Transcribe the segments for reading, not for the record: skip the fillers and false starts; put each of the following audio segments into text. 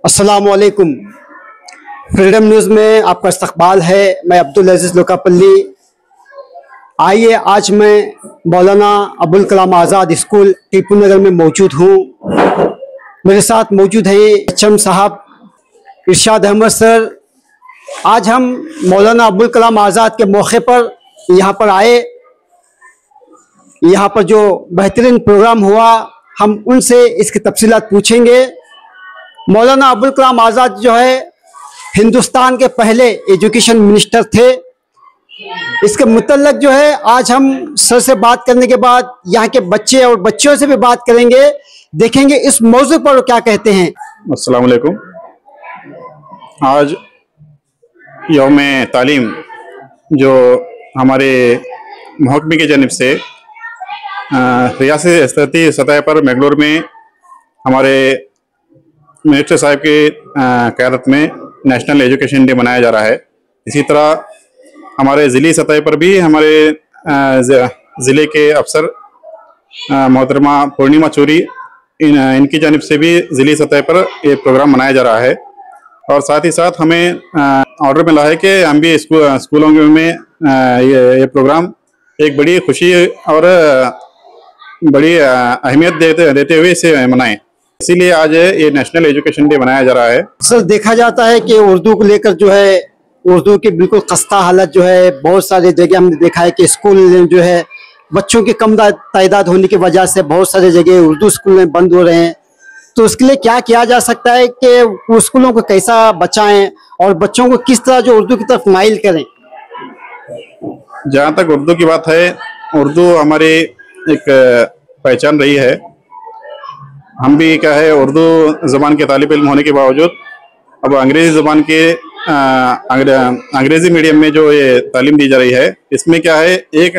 अस्सलामुअलैकुम। Freedom news में आपका इस्तकबाल है। मैं अब्दुल अजीज़ लोकापल्ली। आइए, आज मैं मौलाना अबुल कलाम आज़ाद स्कूल टीपू नगर में मौजूद हूँ। मेरे साथ मौजूद है एचएम साहब इरशाद अहमद सर। आज हम मौलाना अबुल कलाम आज़ाद के मौके पर यहाँ पर आए। यहाँ पर जो बेहतरीन प्रोग्राम हुआ, हम उनसे इसकी तफसीलात पूछेंगे। मौलाना अबुल कलाम आज़ाद जो है हिंदुस्तान के पहले एजुकेशन मिनिस्टर थे। इसके मुतल्लक जो है आज हम सर से बात करने के बाद यहाँ के बच्चे और बच्चियों से भी बात करेंगे, देखेंगे इस मौजू पर क्या कहते हैं। अस्सलाम वालेकुम। आज यौम तालीम जो हमारे महकमे की जानिब से रियासती सतह पर मैंगलोर में हमारे मिनिस्टर साहब की क़यादत में नेशनल एजुकेशन डे मनाया जा रहा है। इसी तरह हमारे ज़िली सतह पर भी हमारे ज़िले के अफसर मोहतरमा पूर्णिमा चौरी इनकी जानिब से भी ज़िली सतह पर ये प्रोग्राम मनाया जा रहा है। और साथ ही साथ हमें ऑर्डर मिला है कि हम भी स्कूलों में ये प्रोग्राम एक बड़ी खुशी और बड़ी अहमियत देते हुए इसे मनाएं। इसीलिए आज ये नेशनल एजुकेशन डे मनाया जा रहा है। सर, देखा जाता है कि उर्दू को लेकर जो है उर्दू की बिल्कुल खस्ता हालत जो है, बहुत सारी जगह हमने देखा है कि स्कूल जो है बच्चों की कम तादाद होने की वजह से बहुत सारी जगह उर्दू स्कूल बंद हो रहे हैं। तो उसके लिए क्या किया जा सकता है कि वो स्कूलों को कैसा बचाएं और बच्चों को किस तरह जो उर्दू की तरफ माइल करें। जहाँ तक उर्दू की बात है, उर्दू हमारी एक पहचान रही है। हम भी क्या है, उर्दू ज़बान के तालिब इल्म होने के बावजूद अब अंग्रेज़ी ज़बान के अंग्रेज़ी मीडियम में जो ये तालीम दी जा रही है, इसमें क्या है, एक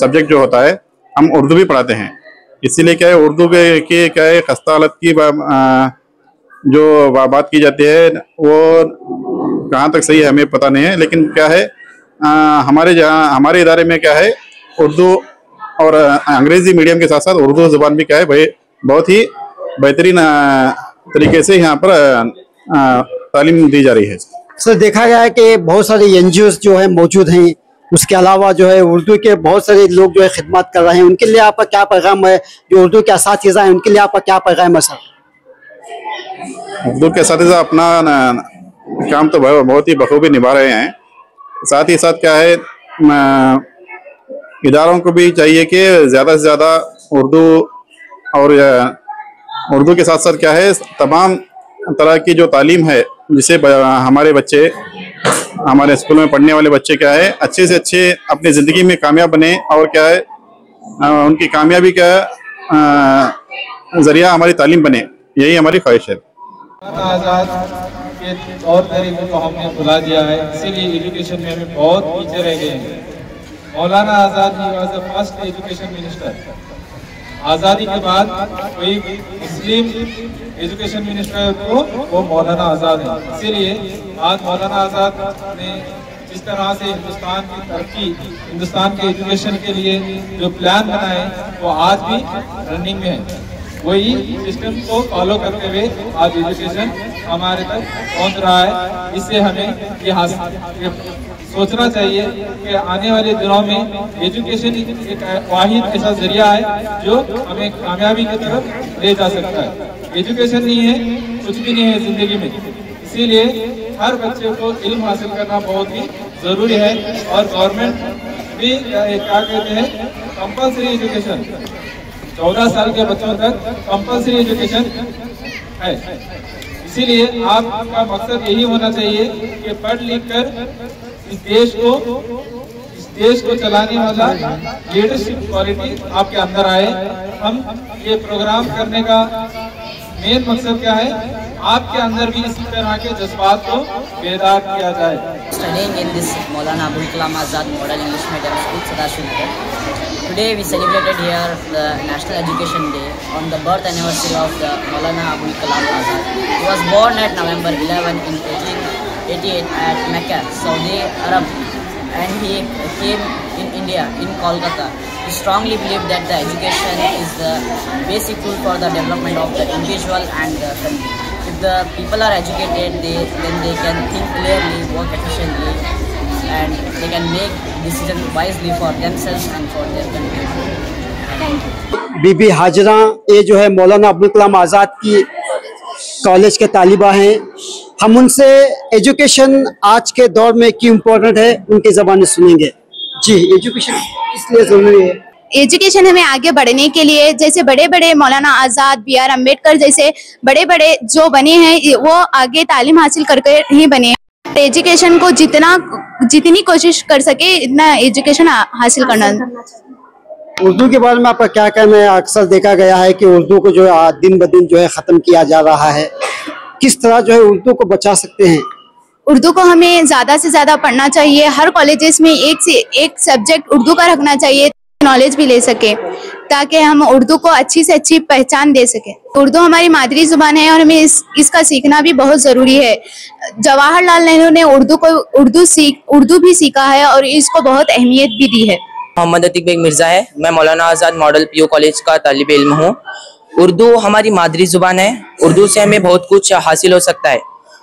सब्जेक्ट जो होता है हम उर्दू भी पढ़ाते हैं। इसीलिए क्या है, उर्दू के क्या है खस्ता हालत की जो बात की जाती है वो कहाँ तक सही है हमें पता नहीं है। लेकिन क्या है, हमारे इदारे में क्या है, उर्दू और अंग्रेज़ी मीडियम के साथ साथ उर्दू ज़बान भी क्या है भाई बहुत ही बेहतरीन तरीके से यहाँ पर तालीम दी जा रही है। सर, देखा गया है कि बहुत सारे एनजीओ जो है मौजूद हैं। उसके अलावा जो है उर्दू के बहुत सारे लोग जो है खिदमत कर रहे हैं। उनके लिए आपका क्या पैगाम है? जो उर्दू के असातिज़ा हैं उनके लिए आपका क्या पैगाम है सर? उर्दू के असातिज़ा अपना काम तो बहुत ही बखूबी निभा रहे हैं। साथ ही साथ क्या है, इदारों को भी चाहिए कि ज़्यादा से ज़्यादा उर्दू और उर्दू के साथ साथ क्या है तमाम तरह की जो तालीम है, जिसे हमारे बच्चे हमारे स्कूल में पढ़ने वाले बच्चे क्या है अच्छे से अच्छे अपनी ज़िंदगी में कामयाब बने। और क्या है उनकी कामयाबी का ज़रिया हमारी तालीम बने, यही हमारी ख्वाहिश है। आज़ाद के तौर तरीक़ों को हमने भुला दिया है, इसीलिए एजुकेशन में हमें बहुत पीछे रह गए हैं। Maulana Azad he was the first education minister. आज़ादी के बाद कोई मुस्लिम एजुकेशन मिनिस्टर तो वो मौलाना आज़ाद है। इसीलिए आज मौलाना आज़ाद ने जिस तरह से हिंदुस्तान की तरक्की, हिंदुस्तान के एजुकेशन के लिए जो प्लान बनाए वो आज भी रनिंग में है। वही सिस्टम को फॉलो करते हुए आज एजुकेशन हमारे तक पहुंच रहा है। इससे हमें ये सोचना चाहिए कि आने वाले दिनों में एजुकेशन एक वाहिद ऐसा जरिया है जो हमें कामयाबी की तरफ ले जा सकता है। एजुकेशन नहीं है कुछ भी नहीं है जिंदगी में। इसीलिए हर बच्चे को इल्म हासिल करना बहुत ही ज़रूरी है। और गवर्नमेंट भी क्या कहते हैं, कंपल्सरी एजुकेशन 14 साल के बच्चों तक कंपल्सरी एजुकेशन है। इसीलिए आपका मकसद यही होना चाहिए कि पढ़ लिख कर इस देश को चलाने वाला लीडरशिप क्वालिटी आपके अंदर आए। हम ये प्रोग्राम करने का मेन मकसद क्या है, आपके अंदर भी इसी तरह के जज्बात को बेदार किया जाए। Studying in this Maulana Abul Kalam Azad Model English Medium School, Sadashivnagar. Today we celebrated here the National Education Day on the birth anniversary of the Maulana Abul Kalam Azad. He was born at November 11 in 1888 at Mecca, Saudi Arabia, and he came in India, in Kolkata. He strongly believed that the education is the basic tool for the development of the individual and the country. If the people are educated, then they can think clearly, work efficiently, and they can make decisions wisely for themselves and for their country. बीबी हाजरा, ये जो है मौलाना अब्दुल कलाम आज़ाद की college के तालिबा हैं। हम उनसे education आज के दौर में क्यों इम्पोर्टेंट है उनकी ज़बानी सुनेंगे। जी, एजुकेशन इसलिए ज़रूरी है। एजुकेशन हमें आगे बढ़ने के लिए, जैसे बड़े बड़े मौलाना आज़ाद, बी.आर. अम्बेडकर जैसे बड़े बड़े जो बने हैं वो आगे तालीम हासिल करके ही बने हैं। एजुकेशन को जितनी कोशिश कर सके इतना एजुकेशन हासिल करना। उर्दू के बारे में आपका क्या कहना है? अक्सर देखा गया है कि उर्दू को जो है दिन ब दिन जो है ख़त्म किया जा रहा है। किस तरह जो है उर्दू को बचा सकते हैं? उर्दू को हमें ज़्यादा से ज़्यादा पढ़ना चाहिए। हर कॉलेजेस में एक से एक सब्जेक्ट उर्दू का रखना चाहिए, नॉलेज भी ले सके, ताकि हम उर्दू को अच्छी से अच्छी पहचान दे सके। उर्दू हमारी मादरी ज़ुबान है और हमें इसका सीखना भी बहुत ज़रूरी है। जवाहरलाल नेहरू ने उर्दू भी सीखा है और इसको बहुत अहमियत भी दी है। मोहम्मद अतीक बेग मिर्ज़ा है। मैं मौलाना आज़ाद मॉडल पीयू कॉलेज का तालिब इल्म हूँ। उर्दू हमारी मादरी ज़ुबान है। उर्दू से हमें बहुत कुछ हासिल हो सकता है।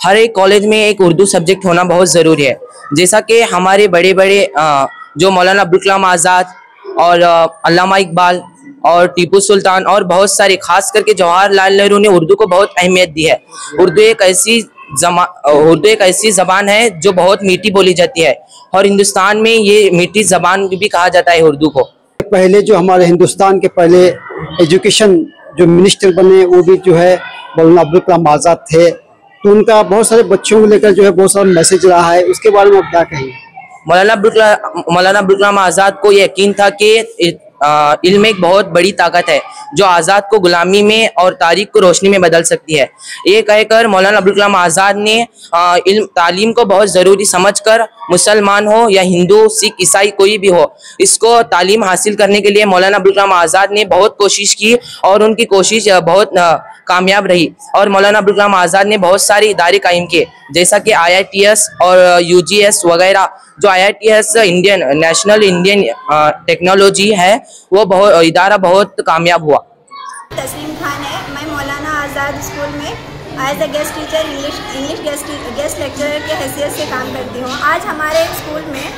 हर एक कॉलेज में एक उर्दू सब्जेक्ट होना बहुत ज़रूरी है। जैसा कि हमारे बड़े बड़े जो मौलाना अब्दुल कलाम आज़ाद और अल्लामा इकबाल और टीपू सुल्तान और बहुत सारे, खास करके जवाहरलाल नेहरू ने उर्दू को बहुत अहमियत दी है। उर्दू एक ऐसी ज़बान है जो बहुत मीठी बोली जाती है और हिंदुस्तान में ये मीठी ज़बान भी कहा जाता है उर्दू को। पहले जो हमारे हिंदुस्तान के पहले एजुकेशन जो मिनिस्टर बने वो भी जो है मौलाना अब्दुल कलाम आज़ाद थे, तो उनका बहुत सारे बच्चों को लेकर जो है बहुत सारा मैसेज रहा है। उसके बारे में आप क्या कहेंगे? मौलाना अब्दुल कलाम आज़ाद को यकीन था कि इल्म एक बहुत बड़ी ताकत है जो आज़ाद को गुलामी में और तारीख को रोशनी में बदल सकती है। ये कहकर मौलाना अब्दुल कलाम आज़ाद ने इल्म तालीम को बहुत ज़रूरी समझकर, मुसलमान हो या हिंदू, सिख, ईसाई कोई भी हो, इसको तालीम हासिल करने के लिए मौलाना अब्दुल कलाम आज़ाद ने बहुत कोशिश की और उनकी कोशिश बहुत कामयाब रही। और मौलाना अब्दुल कलाम आज़ाद ने बहुत सारे इदारे कायम किए, जैसा कि IITS और UGS वगैरह। जो IITS नेशनल इंडियन टेक्नोलॉजी है, वो इदारा बहुत कामयाब हुआ। तस्लीम खान है। मैं मौलाना आज़ाद स्कूल में as a guest teacher English guest lecturer के हैसियत से काम करती हूँ। आज हमारे स्कूल में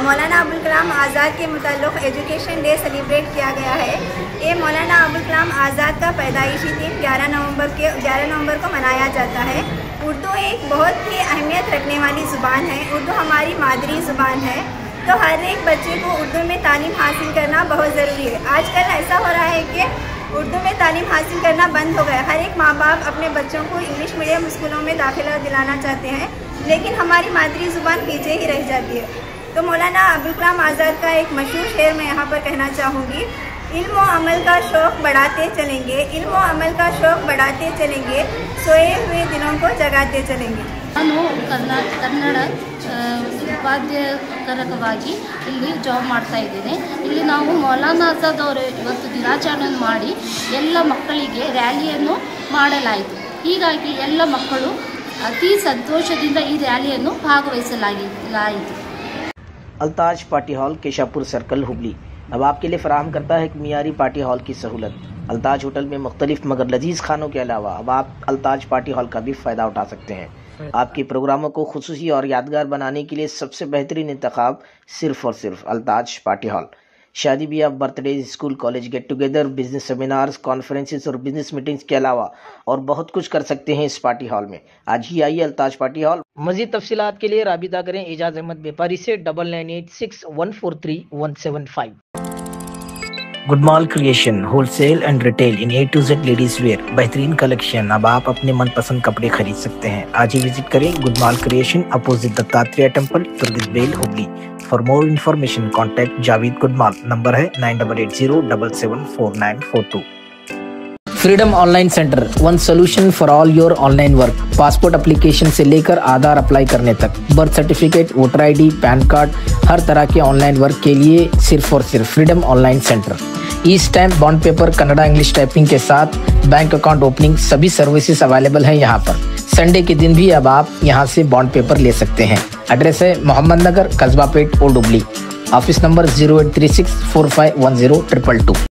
मौलाना अबुल कलाम आज़ाद के मुताल्लिक़ एजुकेशन डे सेलिब्रेट किया गया है। ये मौलाना अबुल कलाम आज़ाद का पैदाइशी दिन 11 नवंबर को मनाया जाता है। उर्दू एक बहुत ही अहमियत रखने वाली ज़ुबान है। उर्दू हमारी मादरी ज़ुबान है, तो हर एक बच्चे को उर्दू में तालीम हासिल करना बहुत ज़रूरी है। आजकल ऐसा हो रहा है कि उर्दू में तालीम हासिल करना बंद हो गया। हर एक माँ बाप अपने बच्चों को इंग्लिश मीडियम स्कूलों में दाखिला दिलाना चाहते हैं, लेकिन हमारी मादरी ज़ुबान पीछे ही रह जाती है। तो मौलाना अबुल कलाम आज़ाद का एक मशहूर शेर मैं यहाँ पर कहना चाहूँगी, इल्म व अमल का शौक़ बढ़ाते चलेंगे, इल्म व अमल का शौक़ बढ़ाते चलेंगे, सोए हुए दिलों को जगाते चलेंगे। ನಾನು ಕನ್ನಡ ಉಪಾಧ್ಯಾಯಕರಾಗಿ ಇಲ್ಲಿ ಜಾಬ್ ಮಾಡ್ತಾ ಇದ್ದೀನಿ। ಇಲ್ಲಿ ನಾವು ಮೌಲಾನಾ ಆಜಾದ್ ಅವರು ಇವತ್ತು ದಿನಾಚರಣೆ ಮಾಡಿ ಎಲ್ಲ ಮಕ್ಕಳಿಗೆ ರ್ಯಾಲಿಯನ್ನು ಮಾಡಲಾಯಿತು। ಹೀಗಾಗಿ ಎಲ್ಲ ಮಕ್ಕಳು ಅತಿ ಸಂತೋಷದಿಂದ ಈ ರ್ಯಾಲಿಯನ್ನು ಭಾಗವಹಿಸಲಾಯಿತು। Altaj party hall, Keshapur circle, Hubli अब आपके लिए फराहम करता है एक मियारी पार्टी हॉल की सहूलत। अल्ताज होटल में मुख्तलिफ मगर लजीज खानों के अलावा अब आप अल्ताज पार्टी हॉल का भी फ़ायदा उठा सकते हैं। आपके प्रोग्रामों को खुसूसी और यादगार बनाने के लिए सबसे बेहतरीन इंतखाब सिर्फ और सिर्फ अल्ताज पार्टी हॉल। शादी ब्याह, birthday, school college get together, business seminars, conferences और बिजनेस मीटिंग्स के अलावा और बहुत कुछ कर सकते हैं इस पार्टी हॉल में। आज ही आइए अल्ताज पार्टी हॉल। मजीद तफसीलात के लिए राबिता करें एजाज अहमद व्यापारी से 9986143175। Gudmal creation, wholesale and retail in A to Z ladies wear, बेहतरीन कलेक्शन। अब आप अपने मनपसंद कपड़े खरीद सकते हैं। आज ही विजिट करें Gudmal creation, opposite Dattatreya temple, Turgeshbel, Hubli. For more information contact Javed Gudmal. Number है 9880774942। Freedom online centre, one solution for all your online work. Passport application से लेकर आधार अप्लाई करने तक, birth certificate, voter ID, pan card, हर तरह के ऑनलाइन वर्क के लिए सिर्फ और सिर्फ freedom online centre. E stamp, bond paper, Kannada English typing के साथ बैंक अकाउंट ओपनिंग, सभी सर्विसेज अवेलेबल है यहाँ पर। संडे के दिन भी अब आप यहाँ से बॉन्ड पेपर ले सकते हैं। एड्रेस है Mohammed Nagar, Kasba Peth, old Hubli. Office number 0836451022।